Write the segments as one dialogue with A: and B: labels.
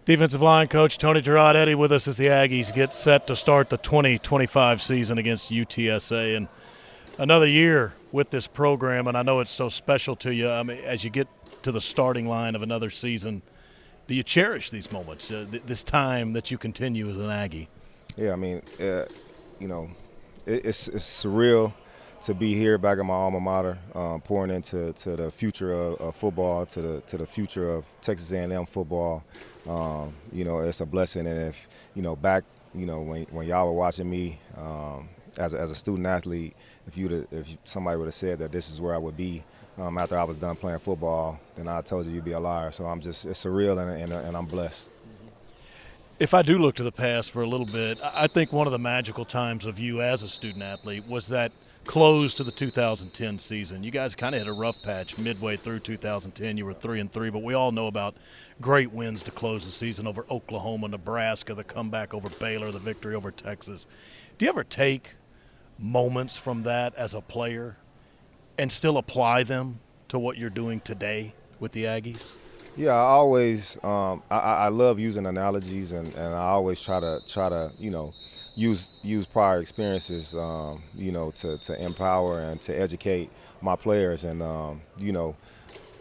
A: Defensive line coach Tony Jerod-Eddie with us as the Aggies get set to start the 2025 season against UTSA. And another year with this program, and I know it's so special to you. I mean, as you get to the starting line of another season, do you cherish these moments, this time that you continue as an Aggie?
B: Yeah, I mean, it's surreal to be here back at my alma mater, pouring into the future of football, to the future of Texas A&M football. It's a blessing, and if back when y'all were watching me as a student athlete, if somebody would have said that this is where I would be after I was done playing football, then I told you you'd be a liar. So it's surreal, and I'm blessed.
A: If I do look to the past for a little bit, I think one of the magical times of you as a student athlete was that close to the 2010 season. You guys kind of hit a rough patch midway through 2010. You were 3-3, but we all know about great wins to close the season over Oklahoma, Nebraska, the comeback over Baylor, the victory over Texas. Do you ever take moments from that as a player and still apply them to what you're doing today with the Aggies?
B: Yeah, I always I love using analogies, and I always try to use prior experiences to empower and to educate my players, and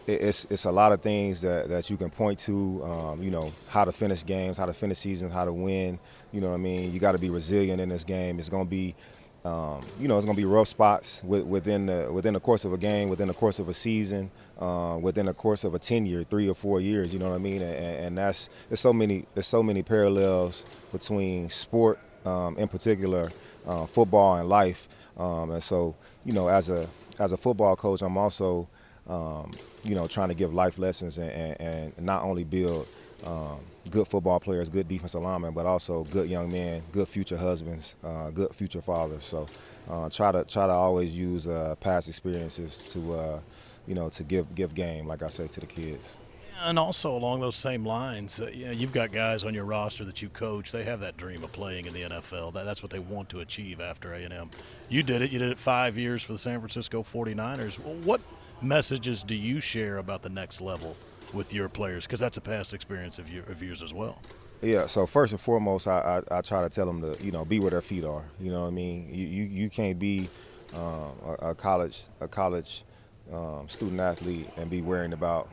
B: it's a lot of things that you can point to, how to finish games, how to finish seasons, how to win. You know what I mean? You got to be resilient in this game. It's going to be it's going to be rough spots within the course of a game, within the course of a season, within the course of a 10-year, 3 or 4 years. You know what I mean? And there's so many parallels between sport, in particular, football and life. And so, as a football coach, I'm also trying to give life lessons and not only build good football players, good defensive linemen, but also good young men, good future husbands, good future fathers. So try to always use past experiences to give game, like I say, to the kids.
A: And also along those same lines, you've got guys on your roster that you coach. They have that dream of playing in the NFL. That's what they want to achieve after A&M. You did it. You did it 5 years for the San Francisco 49ers. Well, what messages do you share about the next level with your players? Because that's a past experience of yours as well.
B: Yeah, so first and foremost, I try to tell them to be where their feet are. You know what I mean? You can't be a college student athlete and be worrying about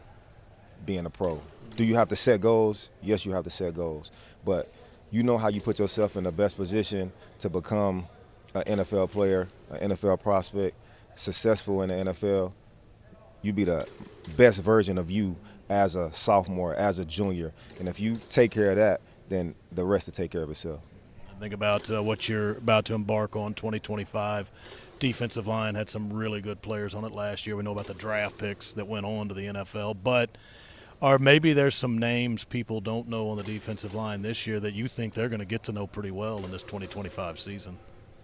B: being a pro. Do you have to set goals? Yes, you have to set goals. But you know how you put yourself in the best position to become an NFL player, an NFL prospect, successful in the NFL. You be the best version of you as a sophomore, as a junior. And if you take care of that, then the rest will take care of itself.
A: Think about what you're about to embark on, 2025. Defensive line had some really good players on it last year. We know about the draft picks that went on to the NFL. But or maybe there's some names people don't know on the defensive line this year that you think they're going to get to know pretty well in this 2025 season.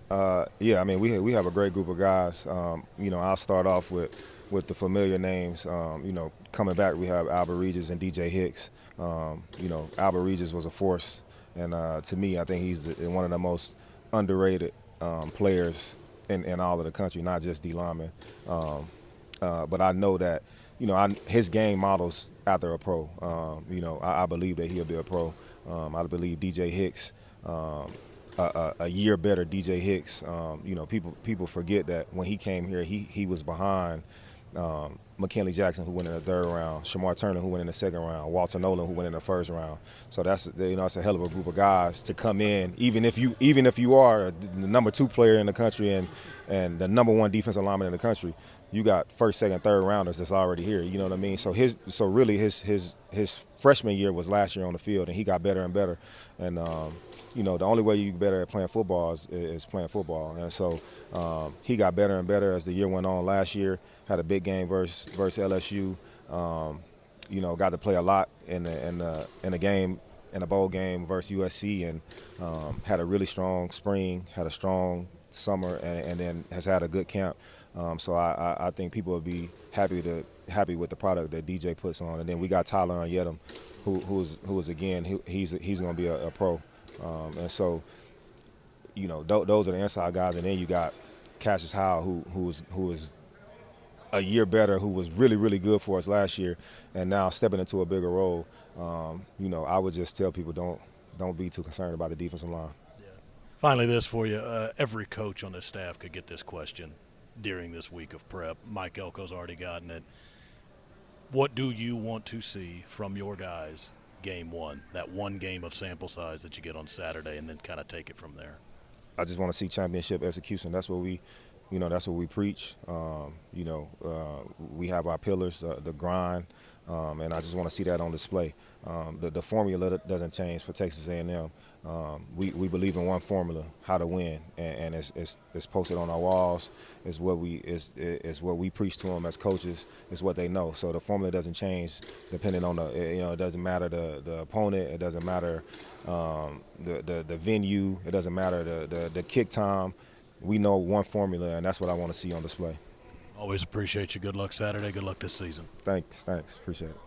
B: Yeah, I mean, we have a great group of guys. I'll start off with the familiar names. Coming back, we have Albert Regis and DJ Hicks. Albert Regis was a force, and to me, I think he's one of the most underrated players in all of the country, not just D linemen. But I know that his game models after a pro. I believe that he'll be a pro. I believe DJ Hicks. A year better DJ Hicks. People forget that when he came here, he was behind McKinley Jackson, who went in the 3rd round, Shamar Turner, who went in the 2nd round, Walter Nolan, who went in the 1st round. So that's it's a hell of a group of guys to come in, even if you are the number 2 player in the country and the number 1 defensive lineman in the country. You got 1st, 2nd, 3rd rounders that's already here. You know what I mean? So his freshman year was last year on the field, and he got better and better. And the only way you get better at playing football is playing football. And so he got better and better as the year went on. Last year, had a big game versus LSU. Got to play a lot in the game, in a bowl game versus USC, and had a really strong spring, had a strong summer, and then has had a good camp. So I think people will be happy with the product that DJ puts on. And then we got Tyler Yedem, who's again he's going to be a pro. And so, those are the inside guys, and then you got Cassius Howell, who is a year better, who was really, really good for us last year, and now stepping into a bigger role. I would just tell people don't be too concerned about the defensive line.
A: Finally, this for you. Every coach on this staff could get this question during this week of prep. Mike Elko's already gotten it. What do you want to see from your guys game one, that one game of sample size that you get on Saturday, and then kind of take it from there?
B: I just want to see championship execution. That's what we preach. We have our pillars, the grind, and I just want to see that on display. The formula doesn't change for Texas A&M. We believe in one formula, how to win, and it's posted on our walls. It's what we preach to them as coaches. It's what they know. So the formula doesn't change depending on it doesn't matter the opponent. It doesn't matter the venue. It doesn't matter the kick time. We know one formula, and that's what I want to see on display.
A: Always appreciate you. Good luck Saturday. Good luck this season.
B: Thanks. Appreciate it.